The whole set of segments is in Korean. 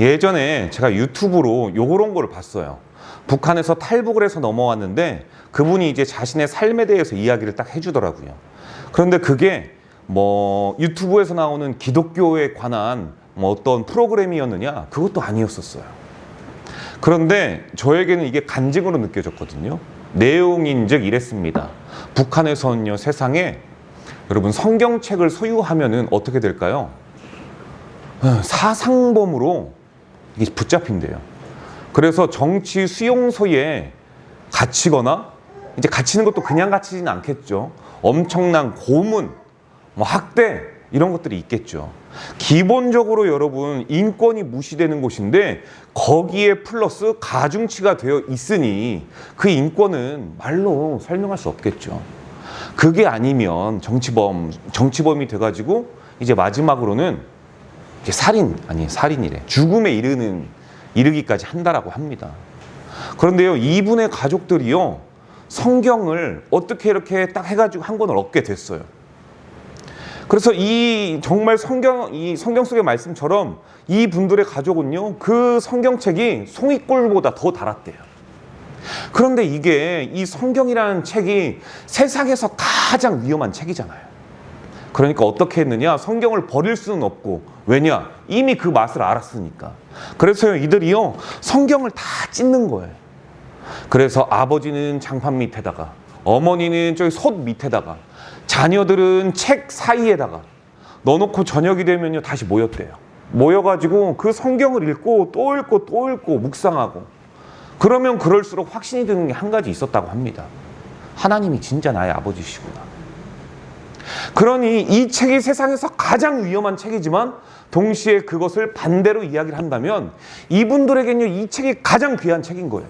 예전에 제가 유튜브로 요런 거를 봤어요. 북한에서 탈북을 해서 넘어왔는데 그분이 이제 자신의 삶에 대해서 이야기를 딱 해주더라고요. 그런데 그게 뭐 유튜브에서 나오는 기독교에 관한 뭐 어떤 프로그램이었느냐? 그것도 아니었었어요. 그런데 저에게는 이게 간증으로 느껴졌거든요. 내용인즉 이랬습니다. 북한에서는요, 세상에 여러분 성경책을 소유하면은 어떻게 될까요? 사상범으로 이게 붙잡힌대요. 그래서 정치 수용소에 갇히거나, 이제 갇히는 것도 그냥 갇히지는 않겠죠. 엄청난 고문, 뭐 학대 이런 것들이 있겠죠. 기본적으로 여러분 인권이 무시되는 곳인데 거기에 플러스 가중치가 되어 있으니 그 인권은 말로 설명할 수 없겠죠. 그게 아니면 정치범이 돼가지고 이제 마지막으로는 이제 살인이래. 죽음에 이르기까지 한다라고 합니다. 그런데요, 이분의 가족들이요, 성경을 어떻게 이렇게 딱 해가지고 한 권을 얻게 됐어요. 그래서 이 성경 속의 말씀처럼 이 분들의 가족은요, 그 성경책이 송이꼴보다 더 달았대요. 그런데 이게 이 성경이라는 책이 세상에서 가장 위험한 책이잖아요. 그러니까 어떻게 했느냐? 성경을 버릴 수는 없고, 왜냐? 이미 그 맛을 알았으니까. 그래서요, 이들이요, 성경을 다 찢는 거예요. 그래서 아버지는 장판 밑에다가, 어머니는 저기 솥 밑에다가, 자녀들은 책 사이에다가 넣어놓고 저녁이 되면요, 다시 모였대요. 모여가지고 그 성경을 읽고 또 읽고 또 읽고 묵상하고, 그러면 그럴수록 확신이 드는 게 한 가지 있었다고 합니다. 하나님이 진짜 나의 아버지시구나. 그러니 이 책이 세상에서 가장 위험한 책이지만 동시에 그것을 반대로 이야기를 한다면 이분들에게는요, 이 책이 가장 귀한 책인 거예요.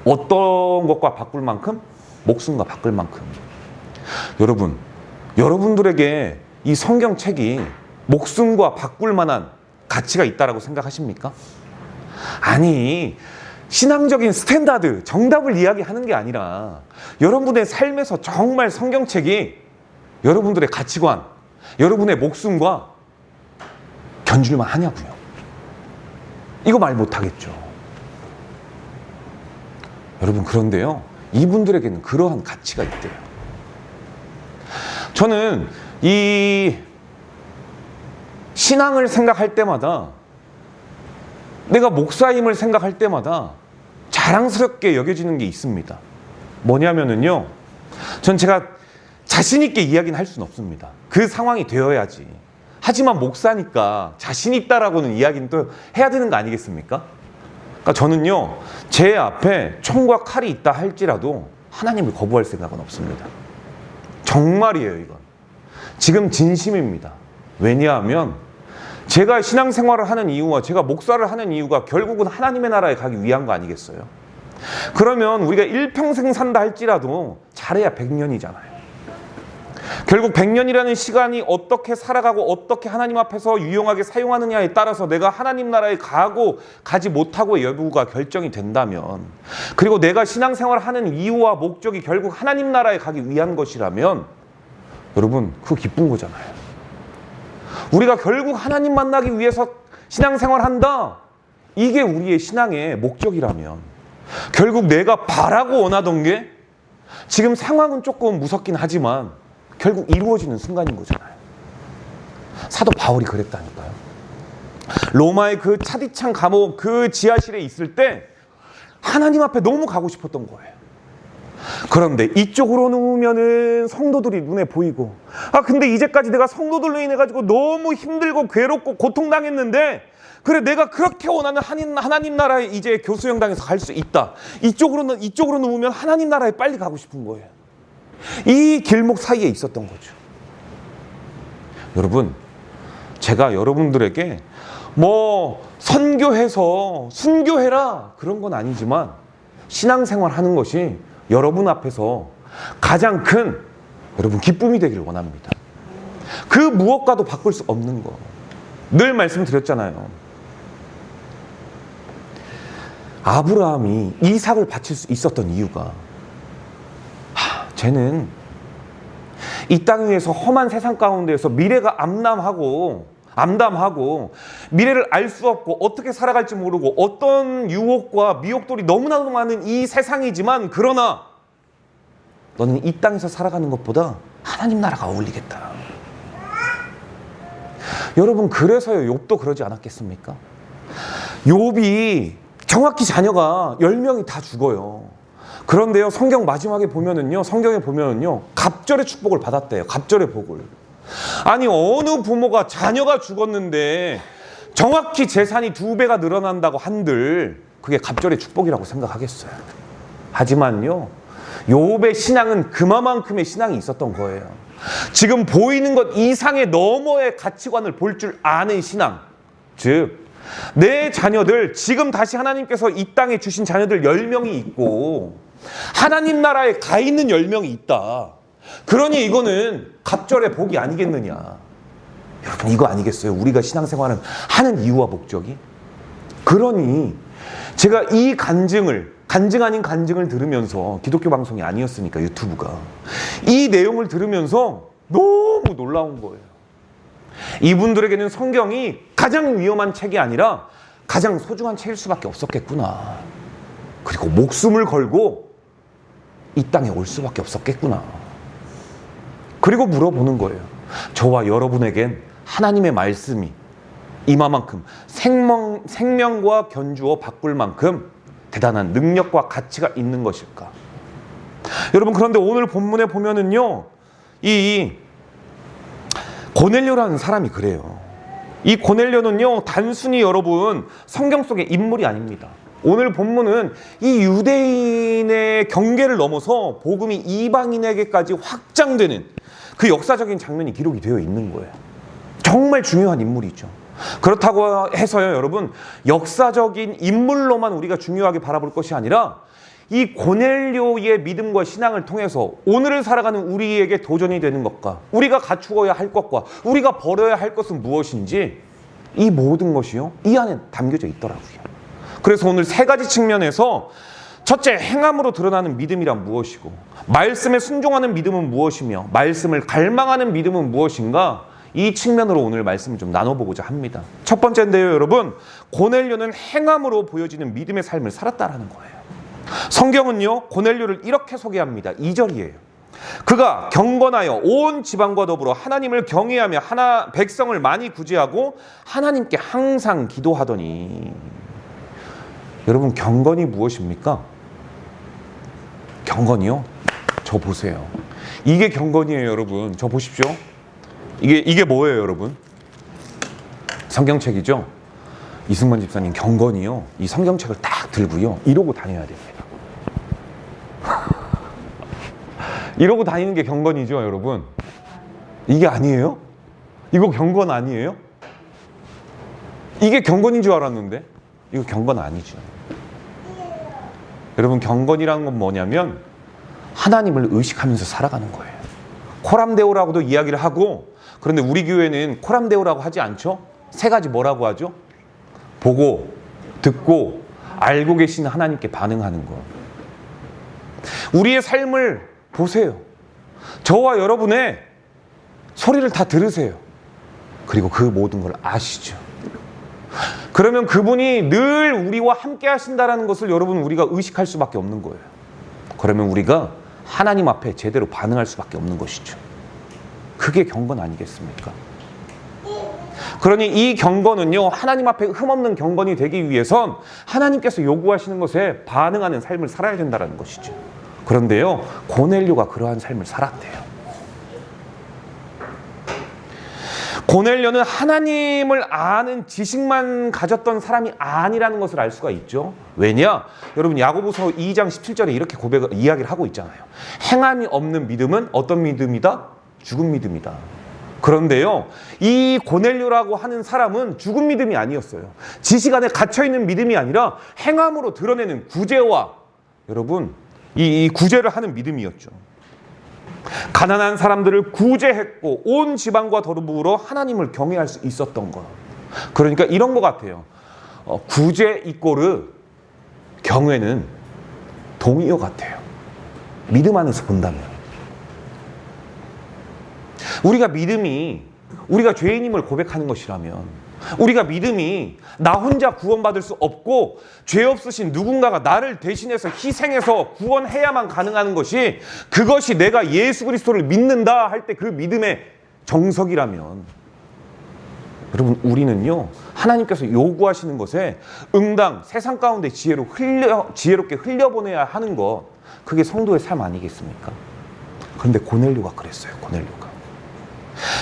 어떤 것과 바꿀 만큼? 목숨과 바꿀 만큼. 여러분들에게 이 성경책이 목숨과 바꿀 만한 가치가 있다라고 생각하십니까? 아니, 신앙적인 스탠다드, 정답을 이야기하는 게 아니라 여러분의 삶에서 정말 성경책이 여러분들의 가치관, 여러분의 목숨과 견줄만 하냐고요. 이거 말 못하겠죠. 여러분, 그런데요, 이분들에게는 그러한 가치가 있대요. 저는 이 신앙을 생각할 때마다, 내가 목사임을 생각할 때마다 자랑스럽게 여겨지는 게 있습니다. 뭐냐면은요, 전 제가 자신 있게 이야기는 할 수는 없습니다. 그 상황이 되어야지. 하지만 목사니까 자신 있다라고는 이야기는 또 해야 되는 거 아니겠습니까? 그러니까 저는요, 제 앞에 총과 칼이 있다 할지라도 하나님을 거부할 생각은 없습니다. 정말이에요, 이건. 지금 진심입니다. 왜냐하면 제가 신앙생활을 하는 이유와 제가 목사를 하는 이유가 결국은 하나님의 나라에 가기 위한 거 아니겠어요? 그러면 우리가 일평생 산다 할지라도 잘해야 100년이잖아요. 결국 100년이라는 시간이 어떻게 살아가고 어떻게 하나님 앞에서 유용하게 사용하느냐에 따라서 내가 하나님 나라에 가고 가지 못하고의 여부가 결정이 된다면, 그리고 내가 신앙생활을 하는 이유와 목적이 결국 하나님 나라에 가기 위한 것이라면 여러분, 그거 기쁜 거잖아요. 우리가 결국 하나님 만나기 위해서 신앙생활을 한다, 이게 우리의 신앙의 목적이라면 결국 내가 바라고 원하던 게 지금 상황은 조금 무섭긴 하지만 결국 이루어지는 순간인 거잖아요. 사도 바울이 그랬다니까요. 로마의 그 차디찬 감옥 그 지하실에 있을 때 하나님 앞에 너무 가고 싶었던 거예요. 그런데 이쪽으로 누우면은 성도들이 눈에 보이고, 근데 이제까지 내가 성도들로 인해 가지고 너무 힘들고 괴롭고 고통당했는데, 그래 내가 그렇게 원하는 하나님 나라에 이제 교수형당에서 갈 수 있다. 이쪽으로 누우면 하나님 나라에 빨리 가고 싶은 거예요. 이 길목 사이에 있었던 거죠. 여러분, 제가 여러분들에게 뭐 선교해서 순교해라 그런 건 아니지만 신앙생활 하는 것이 여러분 앞에서 가장 큰 여러분 기쁨이 되기를 원합니다. 그 무엇과도 바꿀 수 없는 거. 늘 말씀드렸잖아요. 아브라함이 이삭을 바칠 수 있었던 이유가, 쟤는 이 땅 위에서 험한 세상 가운데에서 미래가 암람하고 암담하고 미래를 알 수 없고 어떻게 살아갈지 모르고 어떤 유혹과 미혹들이 너무나도 많은 이 세상이지만, 그러나 너는 이 땅에서 살아가는 것보다 하나님 나라가 어울리겠다. 여러분, 그래서요 욥도 그러지 않았겠습니까? 욥이 정확히 자녀가 10명이 다 죽어요. 그런데요, 성경에 보면은요 갑절의 축복을 받았대요. 갑절의 복을. 아니, 어느 부모가 자녀가 죽었는데 정확히 재산이 2배가 늘어난다고 한들 그게 갑절의 축복이라고 생각하겠어요? 하지만요, 욥의 신앙은 그만큼의 신앙이 있었던 거예요. 지금 보이는 것 이상의 너머의 가치관을 볼 줄 아는 신앙. 즉, 내 자녀들, 지금 다시 하나님께서 이 땅에 주신 자녀들 10명이 있고 하나님 나라에 가 있는 10명이 있다. 그러니 이거는 갑절의 복이 아니겠느냐. 여러분, 이거 아니겠어요? 우리가 신앙생활을 하는 이유와 목적이? 그러니 제가 이 간증 아닌 간증을 들으면서, 기독교 방송이 아니었으니까 유튜브가, 이 내용을 들으면서 너무 놀라운 거예요. 이분들에게는 성경이 가장 위험한 책이 아니라 가장 소중한 책일 수밖에 없었겠구나. 그리고 목숨을 걸고 이 땅에 올 수밖에 없었겠구나. 그리고 물어보는 거예요. 저와 여러분에겐 하나님의 말씀이 이마만큼 생명과 견주어 바꿀 만큼 대단한 능력과 가치가 있는 것일까? 여러분, 그런데 오늘 본문에 보면은요, 이 고넬료라는 사람이 그래요. 이 고넬료는요, 단순히 여러분 성경 속의 인물이 아닙니다. 오늘 본문은 이 유대인의 경계를 넘어서 복음이 이방인에게까지 확장되는 그 역사적인 장면이 기록이 되어 있는 거예요. 정말 중요한 인물이죠. 그렇다고 해서요, 여러분, 역사적인 인물로만 우리가 중요하게 바라볼 것이 아니라 이 고넬료의 믿음과 신앙을 통해서 오늘을 살아가는 우리에게 도전이 되는 것과 우리가 갖추어야 할 것과 우리가 버려야 할 것은 무엇인지, 이 모든 것이요, 이 안에 담겨져 있더라고요. 그래서 오늘 3가지 측면에서, 첫째, 행함으로 드러나는 믿음이란 무엇이고, 말씀에 순종하는 믿음은 무엇이며, 말씀을 갈망하는 믿음은 무엇인가, 이 측면으로 오늘 말씀을 좀 나눠보고자 합니다. 첫 번째인데요, 여러분, 고넬료는 행함으로 보여지는 믿음의 삶을 살았다라는 거예요. 성경은요, 고넬료를 이렇게 소개합니다. 2절이에요. 그가 경건하여 온 지방과 더불어 하나님을 경외하며 백성을 많이 구제하고 하나님께 항상 기도하더니. 여러분, 경건이 무엇입니까? 경건이요? 저 보세요. 이게 경건이에요, 여러분. 저 보십시오. 이게 뭐예요, 여러분? 성경책이죠? 이승만 집사님, 경건이요, 이 성경책을 딱 들고요, 이러고 다녀야 됩니다. 이러고 다니는 게 경건이죠, 여러분. 이게 아니에요? 이거 경건 아니에요? 이게 경건인 줄 알았는데 이거 경건 아니죠. 여러분, 경건이라는 건 뭐냐면 하나님을 의식하면서 살아가는 거예요. 코람데오라고도 이야기를 하고, 그런데 우리 교회는 코람데오라고 하지 않죠? 3가지 뭐라고 하죠? 보고, 듣고, 알고 계신 하나님께 반응하는 것. 우리의 삶을 보세요. 저와 여러분의 소리를 다 들으세요. 그리고 그 모든 걸 아시죠. 그러면 그분이 늘 우리와 함께 하신다는 것을 여러분, 우리가 의식할 수밖에 없는 거예요. 그러면 우리가 하나님 앞에 제대로 반응할 수밖에 없는 것이죠. 그게 경건 아니겠습니까? 그러니 이 경건은요, 하나님 앞에 흠없는 경건이 되기 위해선 하나님께서 요구하시는 것에 반응하는 삶을 살아야 된다는 것이죠. 그런데요, 고넬료가 그러한 삶을 살았대요. 고넬료는 하나님을 아는 지식만 가졌던 사람이 아니라는 것을 알 수가 있죠. 왜냐? 여러분, 야고보서 2장 17절에 이렇게 이야기를 하고 있잖아요. 행함이 없는 믿음은 어떤 믿음이다? 죽은 믿음이다. 그런데요, 이 고넬료라고 하는 사람은 죽은 믿음이 아니었어요. 지식 안에 갇혀있는 믿음이 아니라 행함으로 드러내는 구제와, 여러분, 이 구제를 하는 믿음이었죠. 가난한 사람들을 구제했고 온 지방과 더불어 하나님을 경외할 수 있었던 것. 그러니까 이런 것 같아요. 구제 이꼬르 경외는 동의어 같아요. 믿음 안에서 본다면. 우리가 믿음이 우리가 죄인임을 고백하는 것이라면, 우리가 믿음이 나 혼자 구원받을 수 없고 죄 없으신 누군가가 나를 대신해서 희생해서 구원해야만 가능한 것이, 그것이 내가 예수 그리스도를 믿는다 할 때 그 믿음의 정석이라면, 여러분, 우리는요 하나님께서 요구하시는 것에 응당 세상 가운데 지혜롭게 흘려보내야 하는 것, 그게 성도의 삶 아니겠습니까? 그런데 고넬료가 그랬어요. 고넬료가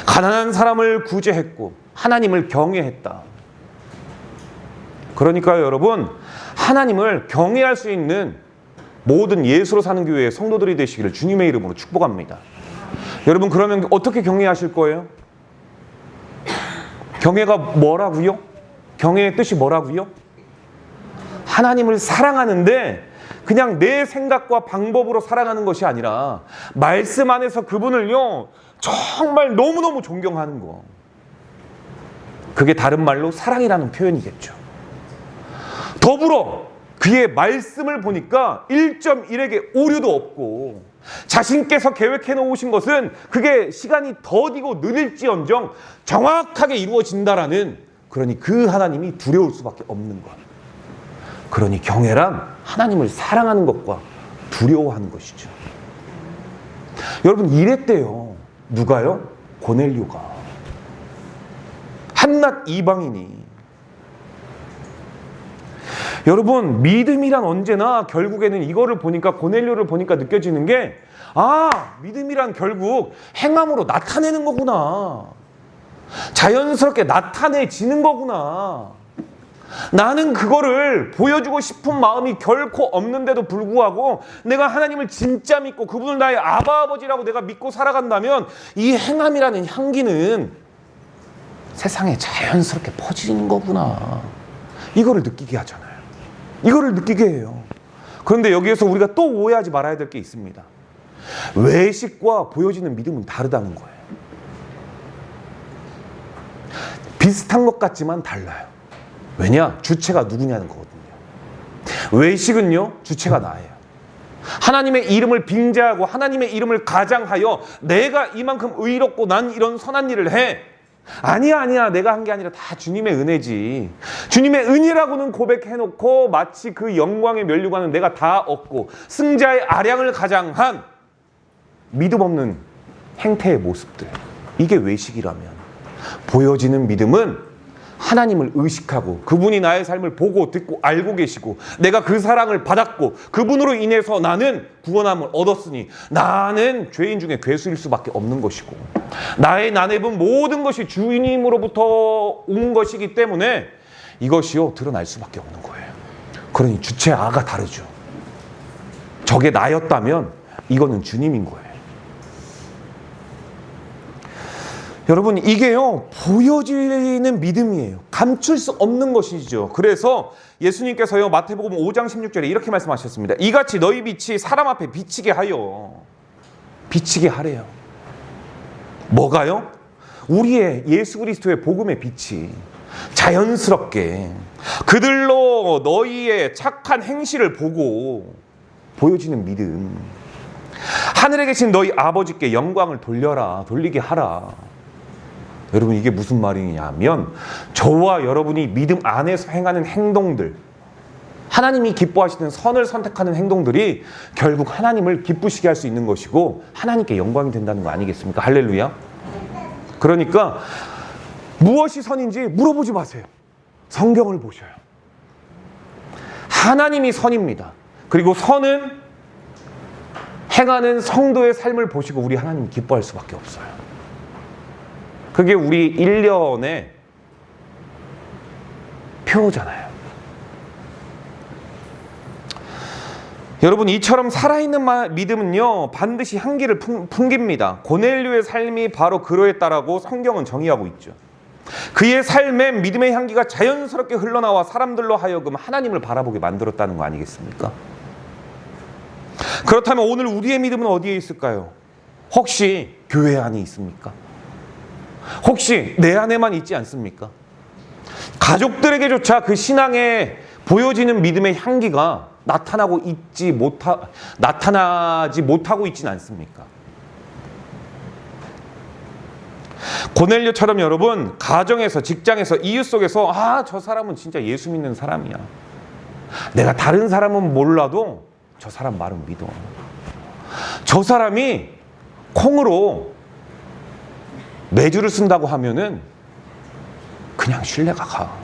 가난한 사람을 구제했고 하나님을 경외했다. 그러니까요, 여러분, 하나님을 경외할 수 있는 모든 예수로 사는 교회의 성도들이 되시기를 주님의 이름으로 축복합니다. 여러분, 그러면 어떻게 경외하실 거예요? 경외가 뭐라고요? 경외의 뜻이 뭐라고요? 하나님을 사랑하는데 그냥 내 생각과 방법으로 사랑하는 것이 아니라 말씀 안에서 그분을요 정말 너무너무 존경하는 거. 그게 다른 말로 사랑이라는 표현이겠죠. 더불어 그의 말씀을 보니까 1.1에게 오류도 없고, 자신께서 계획해 놓으신 것은 그게 시간이 더디고 느릴지언정 정확하게 이루어진다라는, 그러니 그 하나님이 두려울 수밖에 없는 것. 그러니 경외란 하나님을 사랑하는 것과 두려워하는 것이죠. 여러분, 이랬대요. 누가요? 고넬료가. 한낱 이방인이. 여러분, 믿음이란 언제나 결국에는 이거를 보니까, 고넬료를 보니까 느껴지는 게, 믿음이란 결국 행함으로 나타내는 거구나. 자연스럽게 나타내지는 거구나. 나는 그거를 보여주고 싶은 마음이 결코 없는데도 불구하고 내가 하나님을 진짜 믿고 그분을 나의 아바 아버지라고 내가 믿고 살아간다면 이 행함이라는 향기는 세상에 자연스럽게 퍼지는 거구나. 이거를 느끼게 하잖아요. 이거를 느끼게 해요. 그런데 여기에서 우리가 또 오해하지 말아야 될 게 있습니다. 외식과 보여지는 믿음은 다르다는 거예요. 비슷한 것 같지만 달라요. 왜냐? 주체가 누구냐는 거거든요. 외식은요, 주체가 나예요. 하나님의 이름을 빙자하고 하나님의 이름을 가장하여 내가 이만큼 의롭고 난 이런 선한 일을 해. 아니야, 내가 한 게 아니라 다 주님의 은혜지. 주님의 은혜라고는 고백해놓고 마치 그 영광의 면류관은 내가 다 얻고 승자의 아량을 가장한 믿음 없는 행태의 모습들, 이게 외식이라면, 보여지는 믿음은 하나님을 의식하고 그분이 나의 삶을 보고 듣고 알고 계시고 내가 그 사랑을 받았고 그분으로 인해서 나는 구원함을 얻었으니 나는 죄인 중에 괴수일 수밖에 없는 것이고, 나의 나내분 모든 것이 주님으로부터 온 것이기 때문에 이것이요 드러날 수밖에 없는 거예요. 그러니 주체 아가 다르죠. 저게 나였다면 이거는 주님인 거예요. 여러분, 이게요 보여지는 믿음이에요. 감출 수 없는 것이죠. 그래서 예수님께서요 마태복음 5장 16절에 이렇게 말씀하셨습니다. 이같이 너희 빛이 사람 앞에 비치게 하여. 비치게 하래요. 뭐가요? 우리의 예수 그리스도의 복음의 빛이 자연스럽게 그들로 너희의 착한 행실을 보고 보여지는 믿음. 하늘에 계신 너희 아버지께 영광을 돌리게 하라. 여러분, 이게 무슨 말이냐면 저와 여러분이 믿음 안에서 행하는 행동들, 하나님이 기뻐하시는 선을 선택하는 행동들이 결국 하나님을 기쁘시게 할 수 있는 것이고 하나님께 영광이 된다는 거 아니겠습니까? 할렐루야. 그러니까 무엇이 선인지 물어보지 마세요. 성경을 보셔요. 하나님이 선입니다. 그리고 선은 행하는 성도의 삶을 보시고 우리 하나님 기뻐할 수밖에 없어요. 그게 우리 1년의 표잖아요. 여러분, 이처럼 살아있는 믿음은요 반드시 향기를 풍깁니다. 고넬료의 삶이 바로 그러했다라고 성경은 정의하고 있죠. 그의 삶에 믿음의 향기가 자연스럽게 흘러나와 사람들로 하여금 하나님을 바라보게 만들었다는 거 아니겠습니까? 그렇다면 오늘 우리의 믿음은 어디에 있을까요? 혹시 교회 안에 있습니까? 혹시 내 안에만 있지 않습니까? 가족들에게조차 그 신앙에 보여지는 믿음의 향기가 나타나지 못하고 있지는 않습니까? 고넬료처럼 여러분 가정에서, 직장에서, 이웃 속에서 저 사람은 진짜 예수 믿는 사람이야. 내가 다른 사람은 몰라도 저 사람 말은 믿어. 저 사람이 콩으로 매주를 쓴다고 하면은 그냥 신뢰가 가.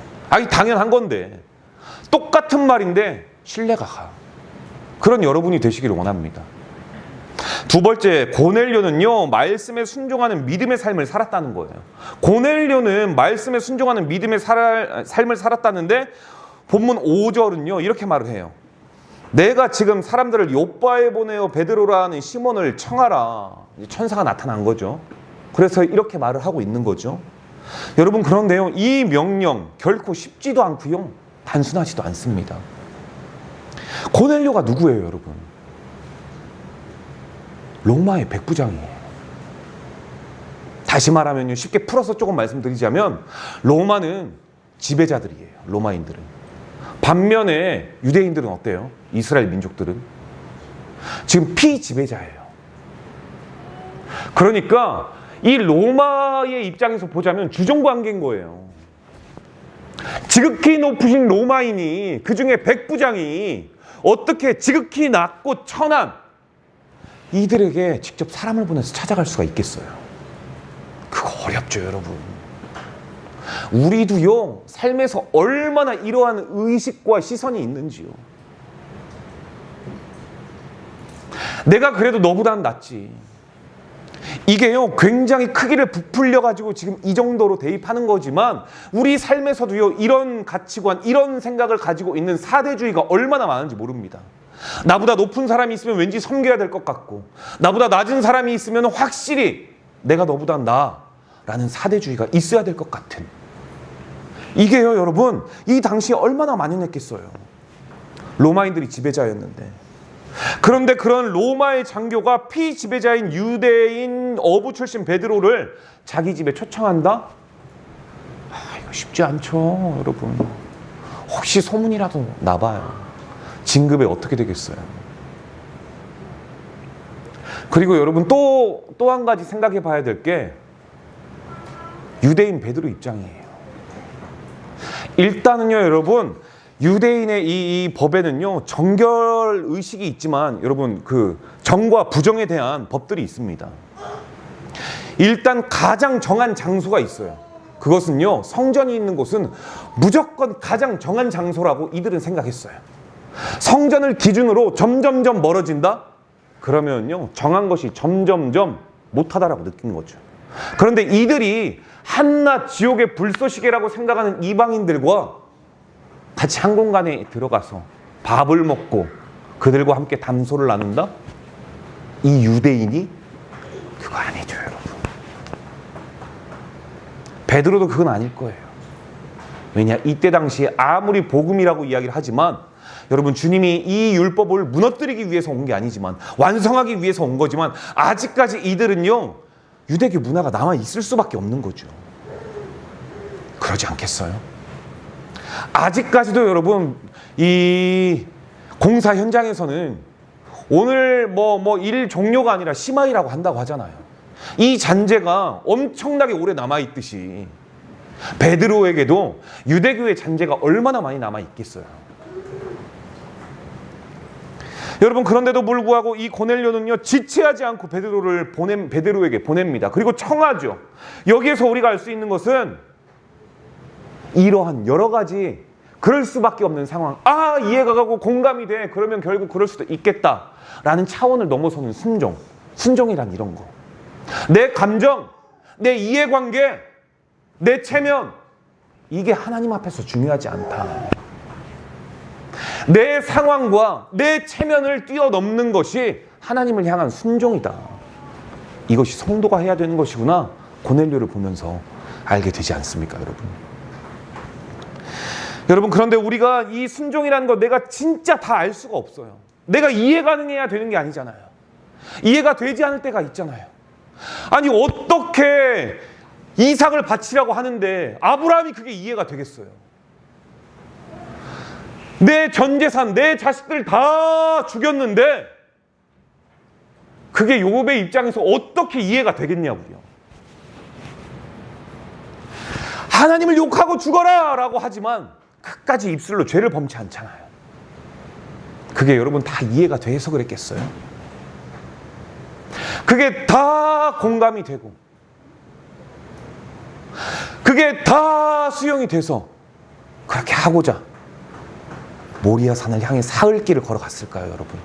당연한 건데. 똑같은 말인데 신뢰가 가. 그런 여러분이 되시기를 원합니다. 두 번째, 고넬료는요, 말씀에 순종하는 믿음의 삶을 살았다는 거예요. 고넬료는 말씀에 순종하는 믿음의 삶을 살았다는데 본문 5절은요, 이렇게 말을 해요. 내가 지금 사람들을 요빠에 보내어 베드로라는 시몬을 청하라. 천사가 나타난 거죠. 그래서 이렇게 말을 하고 있는 거죠. 여러분, 그런데요, 이 명령 결코 쉽지도 않고요, 단순하지도 않습니다. 고넬료가 누구예요, 여러분? 로마의 백부장이에요. 다시 말하면요, 쉽게 풀어서 조금 말씀드리자면 로마는 지배자들이에요. 로마인들은. 반면에 유대인들은 어때요? 이스라엘 민족들은 지금 피지배자예요. 그러니까 이 로마의 입장에서 보자면 주종관계인 거예요. 지극히 높으신 로마인이, 그 중에 백부장이 어떻게 지극히 낮고 천한 이들에게 직접 사람을 보내서 찾아갈 수가 있겠어요? 그거 어렵죠, 여러분. 우리도요, 삶에서 얼마나 이러한 의식과 시선이 있는지요. 내가 그래도 너보다는 낫지. 이게요, 굉장히 크기를 부풀려가지고 지금 이 정도로 대입하는 거지만 우리 삶에서도요, 이런 가치관, 이런 생각을 가지고 있는 사대주의가 얼마나 많은지 모릅니다. 나보다 높은 사람이 있으면 왠지 섬겨야 될 것 같고, 나보다 낮은 사람이 있으면 확실히 내가 너보다 나라는 사대주의가 있어야 될 것 같은, 이게요, 여러분, 이 당시에 얼마나 만연했겠어요. 로마인들이 지배자였는데. 그런데 그런 로마의 장교가 피지배자인 유대인 어부 출신 베드로를 자기 집에 초청한다? 이거 쉽지 않죠, 여러분. 혹시 소문이라도 나봐요. 진급에 어떻게 되겠어요? 그리고 여러분 또 한 가지 생각해 봐야 될 게 유대인 베드로 입장이에요. 일단은요, 여러분, 유대인의 이 법에는요, 정결 의식이 있지만 여러분 그 정과 부정에 대한 법들이 있습니다. 일단 가장 정한 장소가 있어요. 그것은요, 성전이 있는 곳은 무조건 가장 정한 장소라고 이들은 생각했어요. 성전을 기준으로 점점점 멀어진다? 그러면요, 정한 것이 점점점 못하다라고 느낀 거죠. 그런데 이들이 한낱 지옥의 불쏘시개라고 생각하는 이방인들과 같이 한 공간에 들어가서 밥을 먹고 그들과 함께 담소를 나눈다? 이 유대인이? 그거 아니죠, 여러분. 베드로도 그건 아닐 거예요. 왜냐, 이때 당시에 아무리 복음이라고 이야기를 하지만 여러분, 주님이 이 율법을 무너뜨리기 위해서 온 게 아니지만, 완성하기 위해서 온 거지만, 아직까지 이들은요, 유대교 문화가 남아있을 수밖에 없는 거죠. 그러지 않겠어요? 아직까지도 여러분, 이 공사 현장에서는 오늘 일 종료가 아니라 심하이라고 한다고 하잖아요. 이 잔재가 엄청나게 오래 남아있듯이 베드로에게도 유대교의 잔재가 얼마나 많이 남아있겠어요. 여러분, 그런데도 불구하고 이 고넬료는요, 지체하지 않고 베드로에게 보냅니다. 그리고 청하죠. 여기에서 우리가 알 수 있는 것은 이러한 여러 가지 그럴 수밖에 없는 상황, 이해가 가고 공감이 돼, 그러면 결국 그럴 수도 있겠다라는 차원을 넘어서는 순종이란 이런 거. 내 감정, 내 이해관계, 내 체면, 이게 하나님 앞에서 중요하지 않다. 내 상황과 내 체면을 뛰어넘는 것이 하나님을 향한 순종이다. 이것이 성도가 해야 되는 것이구나, 고넬료를 보면서 알게 되지 않습니까, 여러분? 여러분, 그런데 우리가 이 순종이라는 거 내가 진짜 다 알 수가 없어요. 내가 이해 가능해야 되는 게 아니잖아요. 이해가 되지 않을 때가 있잖아요. 아니, 어떻게 이삭을 바치라고 하는데 아브라함이 그게 이해가 되겠어요? 내 전 재산, 내 자식들 다 죽였는데 그게 요셉의 입장에서 어떻게 이해가 되겠냐고요. 하나님을 욕하고 죽어라 라고 하지만 끝까지 입술로 죄를 범치 않잖아요. 그게 여러분 다 이해가 돼서 그랬겠어요? 그게 다 공감이 되고 그게 다 수용이 돼서 그렇게 하고자 모리아 산을 향해 사흘길을 걸어갔을까요, 여러분?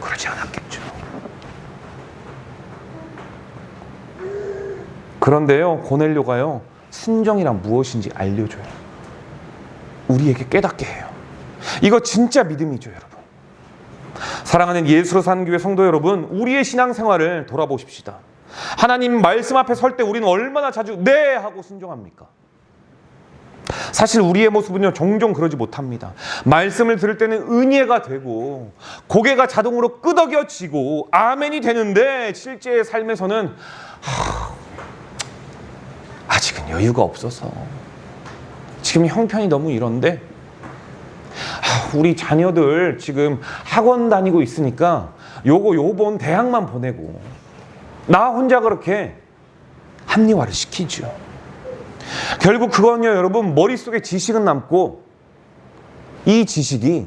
그러지 않았겠죠. 그런데요, 고넬료가요, 순종이란 무엇인지 알려줘요. 우리에게 깨닫게 해요. 이거 진짜 믿음이죠, 여러분. 사랑하는 예수로 사는 교회 성도 여러분, 우리의 신앙생활을 돌아보십시다. 하나님 말씀 앞에 설 때 우리는 얼마나 자주 네 하고 순종합니까? 사실 우리의 모습은요, 종종 그러지 못합니다. 말씀을 들을 때는 은혜가 되고 고개가 자동으로 끄덕여지고 아멘이 되는데 실제의 삶에서는 아직은 여유가 없어서, 지금 형편이 너무 이런데 우리 자녀들 지금 학원 다니고 있으니까 요번 대학만 보내고, 나 혼자 그렇게 합리화를 시키죠. 결국 그건요, 여러분, 머릿속에 지식은 남고 이 지식이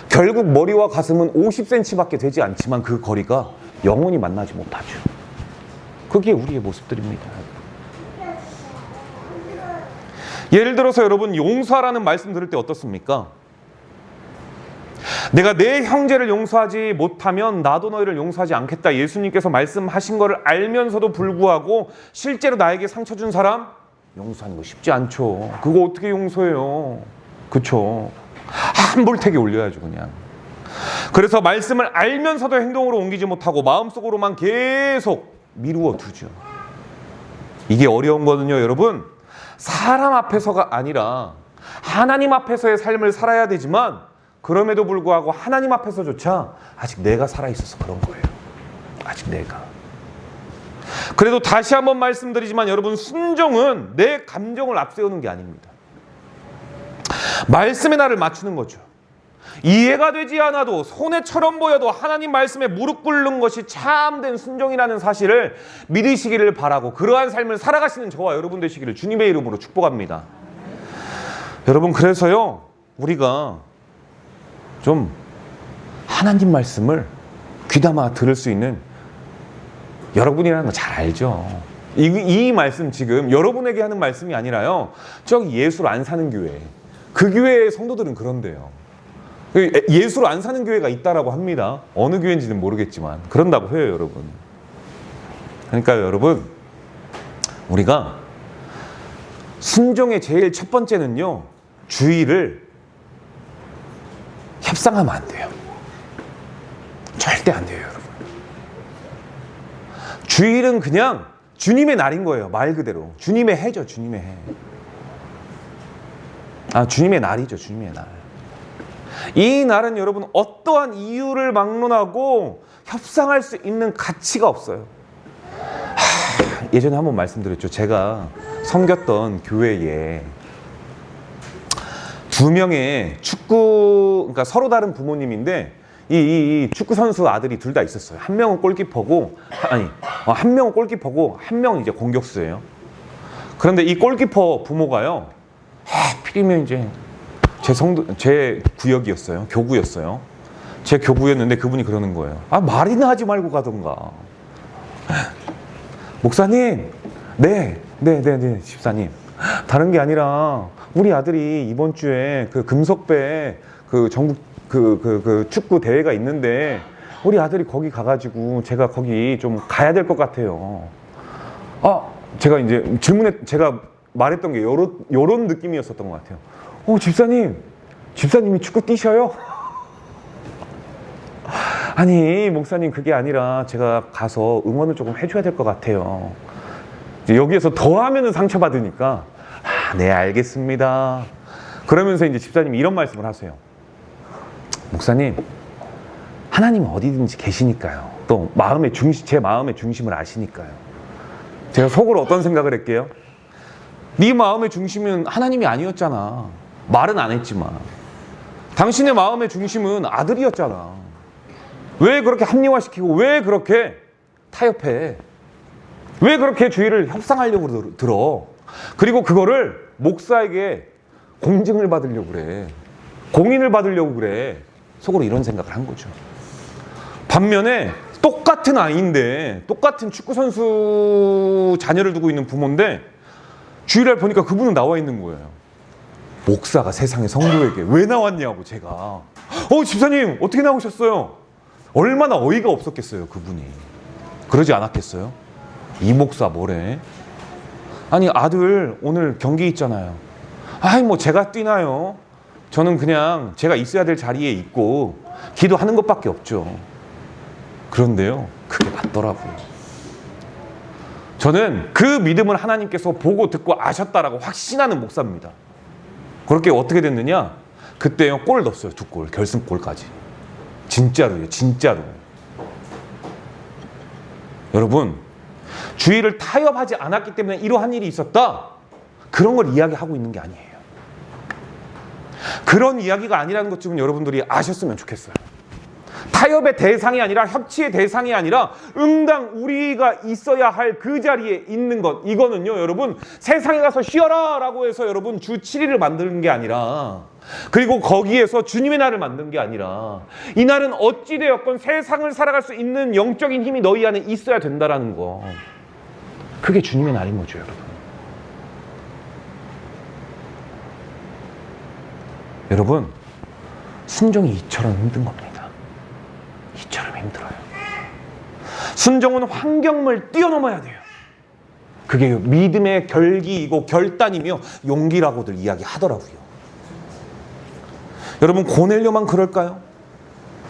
결국 머리와 가슴은 50cm밖에 되지 않지만 그 거리가 영원히 만나지 못하죠. 그게 우리의 모습들입니다. 예를 들어서 여러분, 용서하라는 말씀 들을 때 어떻습니까? 내가 내 형제를 용서하지 못하면 나도 너희를 용서하지 않겠다. 예수님께서 말씀하신 것을 알면서도 불구하고 실제로 나에게 상처 준 사람 용서하는 거 쉽지 않죠. 그거 어떻게 용서해요? 그쵸? 한볼택에 올려야죠, 그냥. 그래서 말씀을 알면서도 행동으로 옮기지 못하고 마음속으로만 계속 미루어 두죠. 이게 어려운 거는요, 여러분, 사람 앞에서가 아니라 하나님 앞에서의 삶을 살아야 되지만, 그럼에도 불구하고 하나님 앞에서조차 아직 내가 살아있어서 그런 거예요. 아직 내가. 그래도 다시 한번 말씀드리지만 여러분, 순종은 내 감정을 앞세우는 게 아닙니다. 말씀에 나를 맞추는 거죠. 이해가 되지 않아도 손해처럼 보여도 하나님 말씀에 무릎 꿇는 것이 참된 순종이라는 사실을 믿으시기를 바라고, 그러한 삶을 살아가시는 저와 여러분 되시기를 주님의 이름으로 축복합니다. 여러분, 그래서요, 우리가 좀 하나님 말씀을 귀담아 들을 수 있는, 여러분이라는 거 잘 알죠. 이 말씀 지금 여러분에게 하는 말씀이 아니라요, 저기 예수로 안 사는 교회, 그 교회의 성도들은 그런데요. 예수로 안 사는 교회가 있다라고 합니다. 어느 교회인지는 모르겠지만 그런다고 해요, 여러분. 그러니까 여러분, 우리가 순종의 제일 첫 번째는요, 주의를 협상하면 안 돼요. 절대 안 돼요, 여러분. 주일은 그냥 주님의 날인 거예요. 말 그대로 주님의 해죠. 주님의 해. 주님의 날이죠. 주님의 날. 이 날은 여러분 어떠한 이유를 막론하고 협상할 수 있는 가치가 없어요. 예전에 한번 말씀드렸죠. 제가 섬겼던 교회에 두 명의 그러니까 서로 다른 부모님인데 이 축구 선수 아들이 둘 다 있었어요. 한 명은 골키퍼고, 한 명은 골키퍼고 한 명은 이제 공격수예요. 그런데 이 골키퍼 부모가요, 하필이면 이제 제 구역이었어요. 교구였어요. 제 교구였는데 그분이 그러는 거예요. 말이나 하지 말고 가던가. 목사님, 네, 집사님. 다른 게 아니라 우리 아들이 이번 주에 그 금속배 그 전국 그 축구 대회가 있는데 우리 아들이 거기 가가지고 제가 거기 좀 가야 될 것 같아요. 제가 이제 제가 말했던 게 요런 느낌이었었던 것 같아요. 집사님이 축구 뛰셔요? 아니, 목사님, 그게 아니라 제가 가서 응원을 조금 해줘야 될 것 같아요. 여기에서 더 하면은 상처받으니까, 네, 알겠습니다. 그러면서 이제 집사님이 이런 말씀을 하세요. 목사님, 하나님은 어디든지 계시니까요. 또 제 마음의 중심을 아시니까요. 제가 속으로 어떤 생각을 할게요? 네 마음의 중심은 하나님이 아니었잖아. 말은 안 했지만. 당신의 마음의 중심은 아들이었잖아. 왜 그렇게 합리화시키고, 왜 그렇게 타협해? 왜 그렇게 주의를 협상하려고 들어? 그리고 그거를 목사에게 공증을 받으려고 그래. 공인을 받으려고 그래. 속으로 이런 생각을 한 거죠. 반면에 똑같은 아이인데, 똑같은 축구선수 자녀를 두고 있는 부모인데, 주일날 보니까 그분은 나와 있는 거예요. 목사가 세상의 성도에게 왜 나왔냐고. 제가 집사님 어떻게 나오셨어요? 얼마나 어이가 없었겠어요 그분이. 그러지 않았겠어요? 이 목사 뭐래? 아니 아들 오늘 경기 있잖아요. 아이 뭐 제가 뛰나요? 저는 그냥 제가 있어야 될 자리에 있고 기도하는 것밖에 없죠. 그런데요 그게 맞더라고요. 저는 그 믿음을 하나님께서 보고 듣고 아셨다라고 확신하는 목사입니다. 그렇게 어떻게 됐느냐? 그때요 골 넣었어요. 2골 결승골까지. 진짜로요 진짜로. 여러분 주의를 타협하지 않았기 때문에 이러한 일이 있었다, 그런 걸 이야기하고 있는 게 아니에요. 그런 이야기가 아니라는 것 좀 여러분들이 아셨으면 좋겠어요. 타협의 대상이 아니라 협치의 대상이 아니라 응당 우리가 있어야 할 그 자리에 있는 것, 이거는요 여러분 세상에 가서 쉬어라 라고 해서 여러분 주 7일을 만드는 게 아니라, 그리고 거기에서 주님의 날을 만든 게 아니라, 이 날은 어찌되었건 세상을 살아갈 수 있는 영적인 힘이 너희 안에 있어야 된다라는 거, 그게 주님의 날인 거죠 여러분. 여러분 순종이 이처럼 힘든 겁니다. 이처럼 힘들어요. 순종은 환경을 뛰어넘어야 돼요. 그게 믿음의 결기이고 결단이며 용기라고들 이야기하더라고요. 여러분 고넬료만 그럴까요?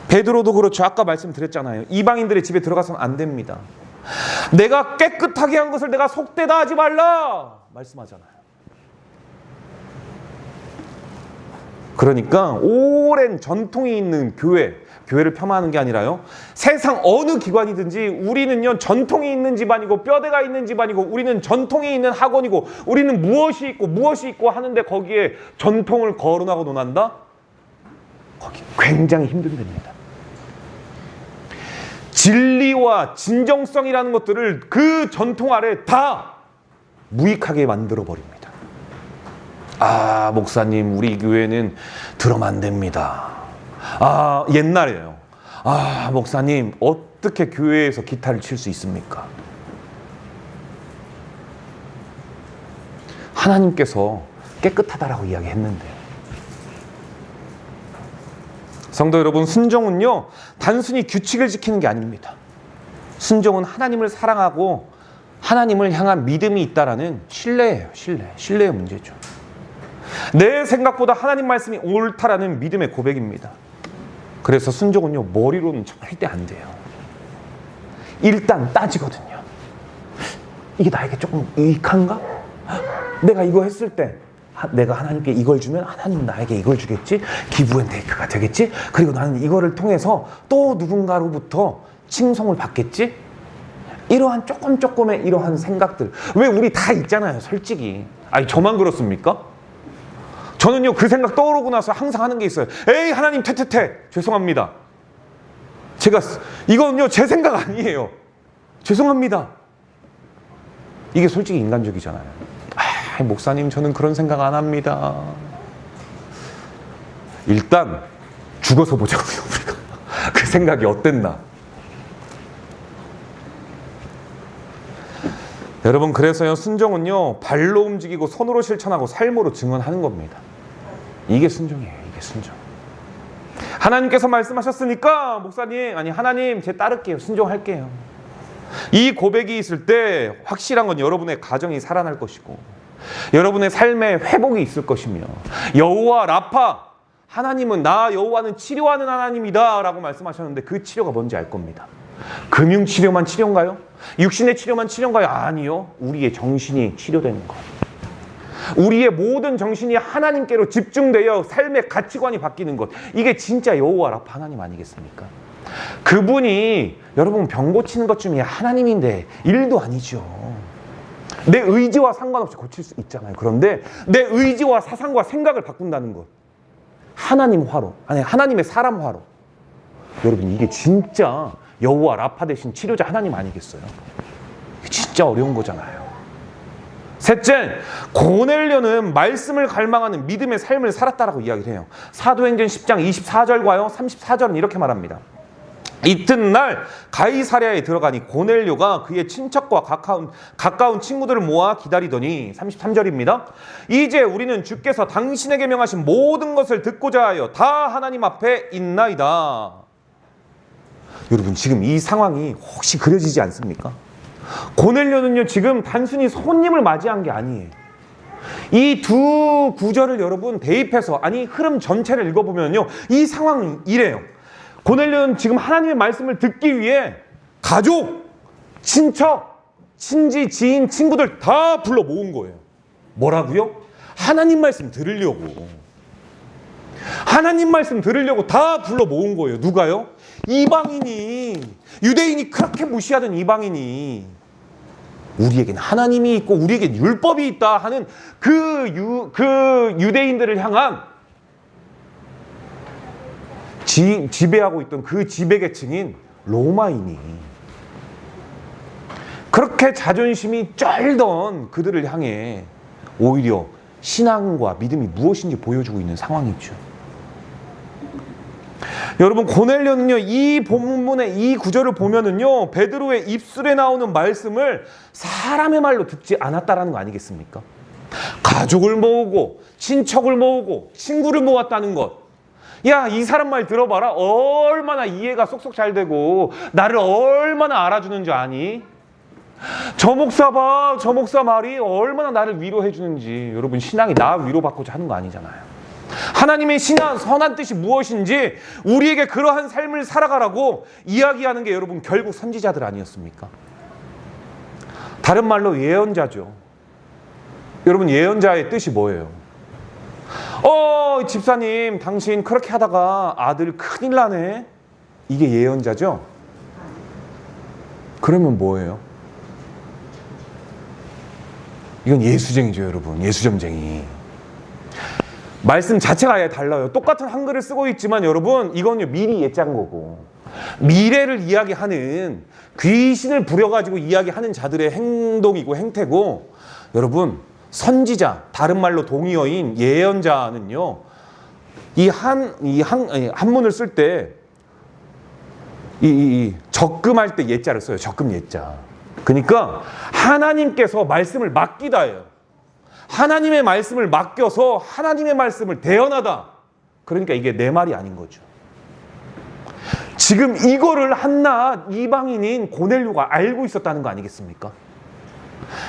베드로도 그렇죠. 아까 말씀드렸잖아요. 이방인들의 집에 들어가서는 안 됩니다. 내가 깨끗하게 한 것을 내가 속되다 하지 말라 말씀하잖아요. 그러니까 오랜 전통이 있는 교회를 폄하하는 게 아니라요, 세상 어느 기관이든지 우리는요 전통이 있는 집안이고 뼈대가 있는 집안이고 우리는 전통이 있는 학원이고 우리는 무엇이 있고 하는데 거기에 전통을 거론하고 논한다? 거기 굉장히 힘듭니다. 진리와 진정성이라는 것들을 그 전통 아래 다 무익하게 만들어버립니다. 아 목사님 우리 교회는 들으면 안 됩니다. 아 옛날에요. 아 목사님 어떻게 교회에서 기타를 칠 수 있습니까? 하나님께서 깨끗하다라고 이야기했는데. 성도 여러분 순종은요 단순히 규칙을 지키는 게 아닙니다. 순종은 하나님을 사랑하고 하나님을 향한 믿음이 있다라는 신뢰예요. 신뢰의 문제죠. 내 생각보다 하나님 말씀이 옳다라는 믿음의 고백입니다. 그래서 순종은요 머리로는 절대 안 돼요. 일단 따지거든요. 이게 나에게 조금 유익한가? 내가 이거 했을 때 내가 하나님께 이걸 주면 하나님은 나에게 이걸 주겠지? 기브앤테이크가 되겠지? 그리고 나는 이거를 통해서 또 누군가로부터 칭송을 받겠지? 이러한 조금의 이러한 생각들, 왜 우리 다 있잖아요 솔직히. 아니 저만 그렇습니까? 저는요 그 생각 떠오르고 나서 항상 하는 게 있어요. 에이 하나님 죄송합니다. 제가 이건요 제 생각 아니에요. 죄송합니다. 이게 솔직히 인간적이잖아요. 아 목사님 저는 그런 생각 안 합니다. 일단 죽어서 보자고요 우리가. 그 생각이 어땠나. 여러분 그래서요 순종은요 발로 움직이고 손으로 실천하고 삶으로 증언하는 겁니다. 이게 순종이에요. 이게 순종. 하나님께서 말씀하셨으니까 목사님 아니 하나님 제 따를게요. 순종할게요. 이 고백이 있을 때 확실한 건 여러분의 가정이 살아날 것이고 여러분의 삶에 회복이 있을 것이며 여호와 라파 하나님은 나 여호와는 치료하는 하나님이다 라고 말씀하셨는데 그 치료가 뭔지 알 겁니다. 금융치료만 치료인가요? 육신의 치료만 치료인가요? 아니요. 우리의 정신이 치료되는 것. 우리의 모든 정신이 하나님께로 집중되어 삶의 가치관이 바뀌는 것. 이게 진짜 여호와 라파 하나님 아니겠습니까? 그분이 여러분 병 고치는 것 중에 하나님인데 일도 아니죠. 내 의지와 상관없이 고칠 수 있잖아요. 그런데 내 의지와 사상과 생각을 바꾼다는 것. 하나님 화로, 아니 하나님의 사람 화로. 여러분 이게 진짜 여호와 라파 대신 치료자 하나님 아니겠어요? 이게 진짜 어려운 거잖아요. 셋째, 고넬료는 말씀을 갈망하는 믿음의 삶을 살았다라고 이야기를 해요. 사도행전 10장 24절과요 34절은 이렇게 말합니다. 이튿날 가이사랴에 들어가니 고넬료가 그의 친척과 가까운 친구들을 모아 기다리더니 33절입니다. 이제 우리는 주께서 당신에게 명하신 모든 것을 듣고자 하여 다 하나님 앞에 있나이다. 여러분, 지금 이 상황이 혹시 그려지지 않습니까? 고넬료는요, 지금 단순히 손님을 맞이한 게 아니에요. 이 두 구절을 여러분 대입해서, 아니 흐름 전체를 읽어보면요, 이 상황은 이래요. 고넬료는 지금 하나님의 말씀을 듣기 위해 가족, 친척, 친지, 지인, 친구들 다 불러 모은 거예요. 뭐라고요? 하나님 말씀 들으려고. 하나님 말씀 들으려고 다 불러 모은 거예요. 누가요? 이방인이, 유대인이 그렇게 무시하던 이방인이 우리에겐 하나님이 있고 우리에겐 율법이 있다 하는 그 유대인들을 향한 지배하고 있던 그 지배계층인 로마인이, 그렇게 자존심이 쩔던 그들을 향해 오히려 신앙과 믿음이 무엇인지 보여주고 있는 상황이죠. 여러분, 고넬료는요, 이 본문의 이 구절을 보면은요, 베드로의 입술에 나오는 말씀을 사람의 말로 듣지 않았다라는 거 아니겠습니까? 가족을 모으고 친척을 모으고 친구를 모았다는 것. 야, 이 사람 말 들어봐라. 얼마나 이해가 쏙쏙 잘 되고 나를 얼마나 알아주는 줄 아니? 저 목사 봐, 저 목사 말이 얼마나 나를 위로해 주는지. 여러분, 신앙이 나 위로받고자 하는 거 아니잖아요. 하나님의 선한 뜻이 무엇인지 우리에게 그러한 삶을 살아가라고 이야기하는 게 여러분 결국 선지자들 아니었습니까? 다른 말로 예언자죠. 여러분, 예언자의 뜻이 뭐예요? 집사님, 당신 그렇게 하다가 아들 큰일 나네. 이게 예언자죠? 그러면 뭐예요? 이건 예수쟁이죠, 여러분. 예수점쟁이. 말씀 자체가 아예 달라요. 똑같은 한글을 쓰고 있지만 여러분, 이건요, 미리 예짠 거고, 미래를 이야기하는, 귀신을 부려가지고 이야기하는 자들의 행동이고 행태고, 여러분, 선지자, 다른 말로 동의어인 예언자는요, 이 한문을 쓸 때 적금할 때 예자를 써요. 적금 예자. 그러니까 하나님께서 말씀을 맡기다예요. 하나님의 말씀을 맡겨서 하나님의 말씀을 대언하다. 그러니까 이게 내 말이 아닌 거죠. 지금 이거를 한낱 이방인인 고넬료가 알고 있었다는 거 아니겠습니까?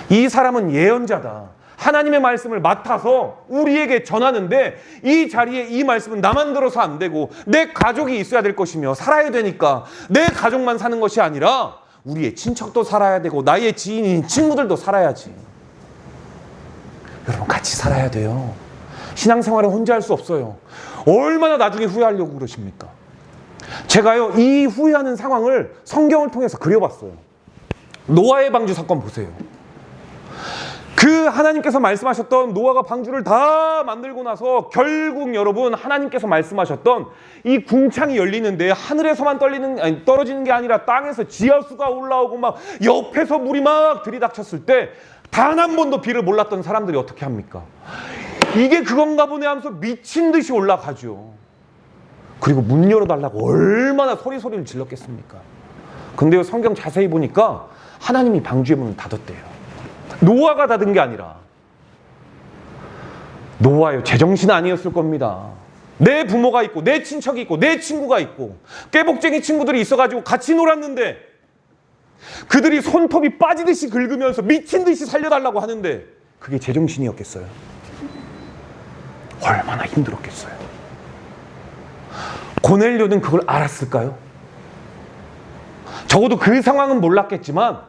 이 사람은 예언자다. 하나님의 말씀을 맡아서 우리에게 전하는데, 이 자리에 이 말씀은 나만 들어서 안 되고 내 가족이 있어야 될 것이며 살아야 되니까 내 가족만 사는 것이 아니라 우리의 친척도 살아야 되고 나의 지인인 친구들도 살아야지. 여러분, 같이 살아야 돼요. 신앙생활은 혼자 할 수 없어요. 얼마나 나중에 후회하려고 그러십니까? 제가요, 이 후회하는 상황을 성경을 통해서 그려봤어요. 노아의 방주 사건 보세요. 그 하나님께서 말씀하셨던, 노아가 방주를 다 만들고 나서 결국 여러분, 하나님께서 말씀하셨던 이 궁창이 열리는데 하늘에서만 떨어지는 게 아니라 땅에서 지하수가 올라오고 막 옆에서 물이 막 들이닥쳤을 때 단 한 번도 비를 몰랐던 사람들이 어떻게 합니까? 이게 그건가 보네 하면서 미친 듯이 올라가죠. 그리고 문 열어달라고 얼마나 소리를 질렀겠습니까? 근데요, 성경 자세히 보니까 하나님이 방주의 문을 닫았대요. 노아가 닫은 게 아니라, 노아요, 제정신 아니었을 겁니다. 내 부모가 있고 내 친척이 있고 내 친구가 있고 깨복쟁이 친구들이 있어가지고 같이 놀았는데 그들이 손톱이 빠지듯이 긁으면서 미친 듯이 살려달라고 하는데 그게 제정신이었겠어요? 얼마나 힘들었겠어요? 고넬료는 그걸 알았을까요? 적어도 그 상황은 몰랐겠지만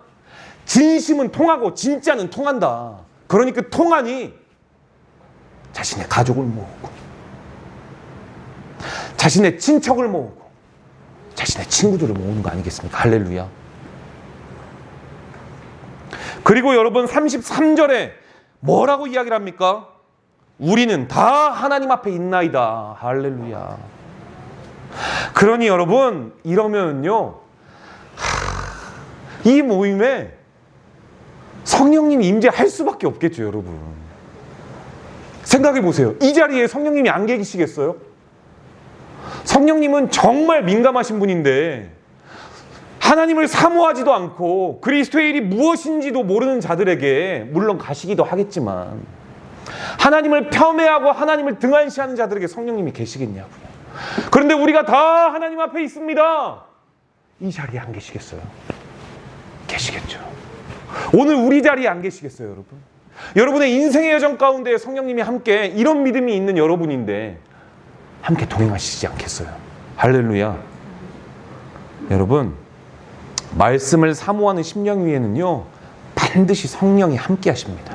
진심은 통하고 진짜는 통한다. 그러니 그 통하니 자신의 가족을 모으고 자신의 친척을 모으고 자신의 친구들을 모으는 거 아니겠습니까? 할렐루야. 그리고 여러분, 33절에 뭐라고 이야기를 합니까? 우리는 다 하나님 앞에 있나이다. 할렐루야. 그러니 여러분, 이러면요, 이 모임에 성령님이 임재할 수밖에 없겠죠, 여러분. 생각해 보세요. 이 자리에 성령님이 안 계시겠어요? 성령님은 정말 민감하신 분인데 하나님을 사모하지도 않고 그리스도의 일이 무엇인지도 모르는 자들에게 물론 가시기도 하겠지만 하나님을 폄훼하고 하나님을 등한시하는 자들에게 성령님이 계시겠냐고요. 그런데 우리가 다 하나님 앞에 있습니다. 이 자리에 안 계시겠어요? 계시겠죠. 오늘 우리 자리에 안 계시겠어요, 여러분? 여러분의 인생의 여정 가운데 성령님이 함께 이런 믿음이 있는 여러분인데 함께 동행하시지 않겠어요? 할렐루야. 여러분, 말씀을 사모하는 심령 위에는요 반드시 성령이 함께 하십니다.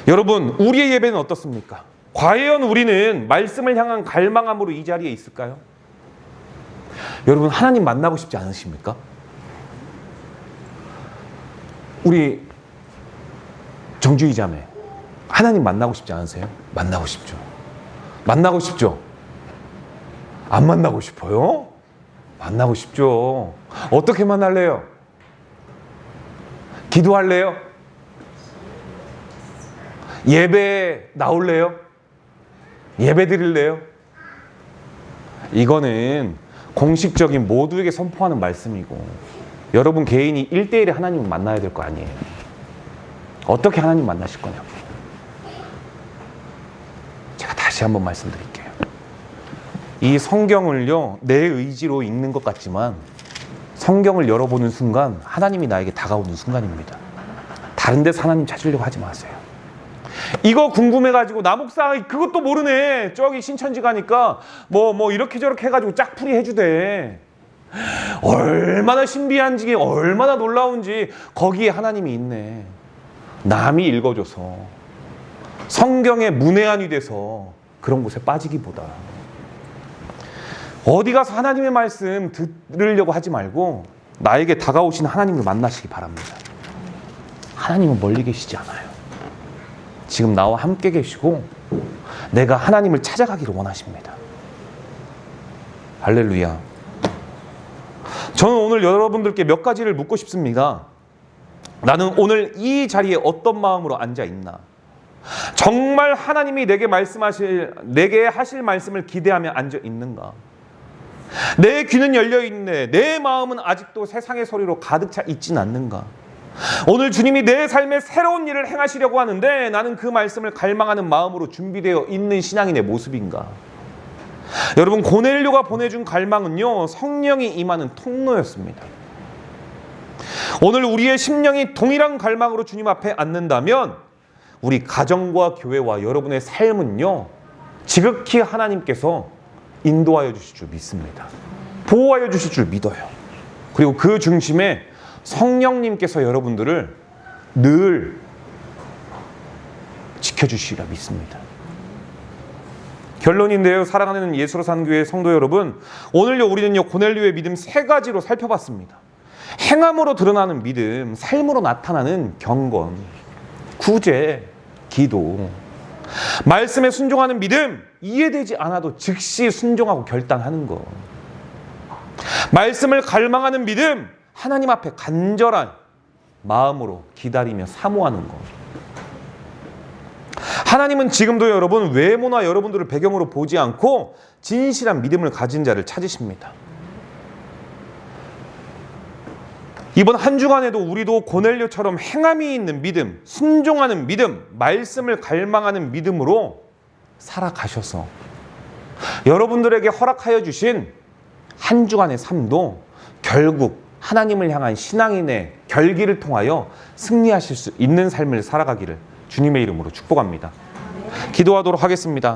여러분, 우리의 예배는 어떻습니까? 과연 우리는 말씀을 향한 갈망함으로 이 자리에 있을까요? 여러분, 하나님 만나고 싶지 않으십니까? 우리 정주희 자매, 하나님 만나고 싶지 않으세요? 만나고 싶죠. 만나고 싶죠? 안 만나고 싶어요? 만나고 싶죠. 어떻게 만날래요? 기도할래요? 예배에 나올래요? 예배 드릴래요? 이거는 공식적인 모두에게 선포하는 말씀이고 여러분 개인이 1대1에 하나님을 만나야 될 거 아니에요. 어떻게 하나님 만나실 거냐고. 제가 다시 한번 말씀드릴게요. 이 성경을요 내 의지로 읽는 것 같지만 성경을 열어보는 순간 하나님이 나에게 다가오는 순간입니다. 다른 데서 하나님 찾으려고 하지 마세요. 이거 궁금해가지고 나 목사 그것도 모르네. 저기 신천지 가니까 뭐 이렇게 저렇게 해가지고 짝풀이 해주대. 얼마나 신비한지 얼마나 놀라운지 거기에 하나님이 있네. 남이 읽어줘서 성경에 문외한이 돼서 그런 곳에 빠지기보다 어디 가서 하나님의 말씀 들으려고 하지 말고 나에게 다가오신 하나님을 만나시기 바랍니다. 하나님은 멀리 계시지 않아요. 지금 나와 함께 계시고 내가 하나님을 찾아가기를 원하십니다. 할렐루야. 저는 오늘 여러분들께 몇 가지를 묻고 싶습니다. 나는 오늘 이 자리에 어떤 마음으로 앉아 있나? 정말 하나님이 내게 하실 말씀을 기대하며 앉아 있는가? 내 귀는 열려 있네. 내 마음은 아직도 세상의 소리로 가득 차 있진 않는가? 오늘 주님이 내 삶에 새로운 일을 행하시려고 하는데 나는 그 말씀을 갈망하는 마음으로 준비되어 있는 신앙인의 모습인가? 여러분, 고넬료가 보내준 갈망은요 성령이 임하는 통로였습니다. 오늘 우리의 심령이 동일한 갈망으로 주님 앞에 앉는다면 우리 가정과 교회와 여러분의 삶은요 지극히 하나님께서 인도하여 주실 줄 믿습니다. 보호하여 주실 줄 믿어요. 그리고 그 중심에 성령님께서 여러분들을 늘 지켜주시리라 믿습니다. 결론인데요, 사랑하는 예수로 사는 교회 성도 여러분, 오늘요 우리는요 고넬료의 믿음 3가지로 살펴봤습니다. 행함으로 드러나는 믿음, 삶으로 나타나는 경건, 구제, 기도. 말씀에 순종하는 믿음, 이해되지 않아도 즉시 순종하고 결단하는 것. 말씀을 갈망하는 믿음, 하나님 앞에 간절한 마음으로 기다리며 사모하는 것. 하나님은 지금도 여러분 외모나 여러분들을 배경으로 보지 않고 진실한 믿음을 가진 자를 찾으십니다. 이번 한 주간에도 우리도 고넬료처럼 행함이 있는 믿음, 순종하는 믿음, 말씀을 갈망하는 믿음으로 살아가셔서 여러분들에게 허락하여 주신 한 주간의 삶도 결국 하나님을 향한 신앙인의 결기를 통하여 승리하실 수 있는 삶을 살아가기를 주님의 이름으로 축복합니다. 기도하도록 하겠습니다.